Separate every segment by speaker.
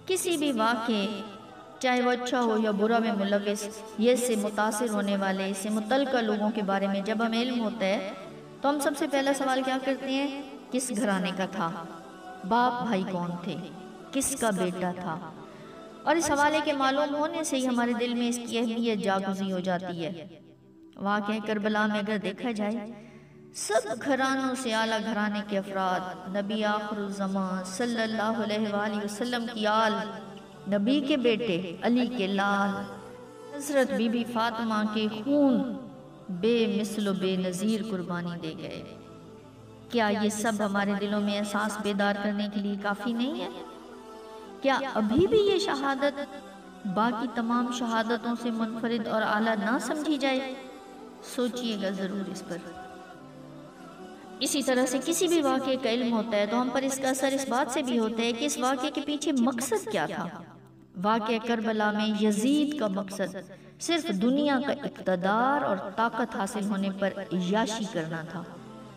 Speaker 1: کسی بھی واقعے چاہے وہ اچھا ہو یا برا میں ملوث، یہ سے متاثر ہونے والے، اس سے متعلقہ لوگوں کے بارے میں جب ہمیں علم ہوتا ہے تو ہم سب سے پہلا سوال کیا کرتے ہیں؟ کس گھرانے کا تھا، باپ بھائی کون تھے، کس کا بیٹا تھا؟ اور اس حوالے کے معلوم ہونے سے ہی ہمارے دل میں اس کی اہمیت جاگزی ہو جاتی ہے۔ واقعہ کربلا میں اگر دیکھا جائے، سب گھرانوں سے اعلیٰ گھرانے کے افراد، نبی آخر الزمان صلی اللہ علیہ وآلہ وسلم کی آل، نبی کے بیٹے علی کے لال، حضرت بی بی فاطمہ کے خون بے مثل و بے نظیر قربانی دے گئے۔ کیا یہ سب ہمارے دلوں میں احساس بیدار کرنے کے لیے کافی نہیں ہے؟ کیا ابھی بھی یہ شہادت باقی تمام شہادتوں سے منفرد اور اعلیٰ نہ سمجھی جائے؟ سوچئے گا ضرور اس پر۔ اسی طرح سے کسی بھی واقعے کا علم ہوتا ہے تو ہم پر اس کا اثر اس بات سے بھی ہوتا ہے کہ اس واقعے کے پیچھے مقصد کیا تھا۔ واقعہ کربلا میں یزید کا مقصد صرف دنیا کا اقتدار اور طاقت حاصل ہونے پر عیاشی کرنا تھا،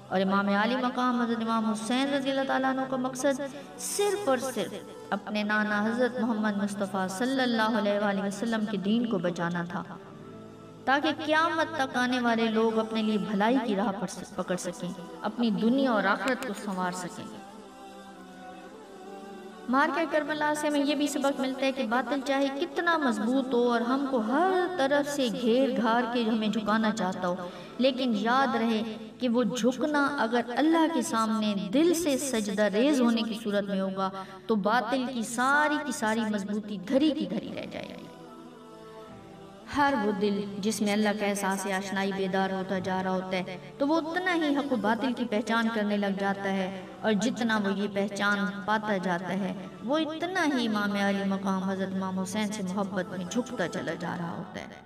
Speaker 1: اور امام عالی مقام حضرت امام حسین رضی اللہ تعالیٰ عنہ کا مقصد صرف اور صرف اپنے نانا حضرت محمد مصطفیٰ صلی اللہ علیہ وآلہ وسلم کے دین کو بچانا تھا، تاکہ قیامت تک آنے والے لوگ اپنے لیے بھلائی کی راہ پکڑ سکیں، اپنی دنیا اور آخرت کو سنوار سکیں۔ مارکہ کربلا سے ہمیں یہ بھی سبق ملتا ہے کہ باطل چاہے کتنا مضبوط ہو اور ہم کو ہر طرف سے گھیر گھار کے ہمیں جھکانا چاہتا ہو، لیکن یاد رہے کہ وہ جھکنا اگر اللہ کے سامنے دل سے سجدہ ریز ہونے کی صورت میں ہوگا تو باطل کی ساری مضبوطی دھری کی دھری رہ جائے گی۔ ہر وہ دل جس میں اللہ کا احساس آشنائی بیدار ہوتا جا رہا ہوتا ہے تو وہ اتنا ہی حق و باطل کی پہچان کرنے لگ جاتا ہے، اور جتنا وہ یہ پہچان پاتا جاتا ہے وہ اتنا ہی امام علی مقام حضرت امام حسین سے محبت میں جھکتا چلا جا رہا ہوتا ہے۔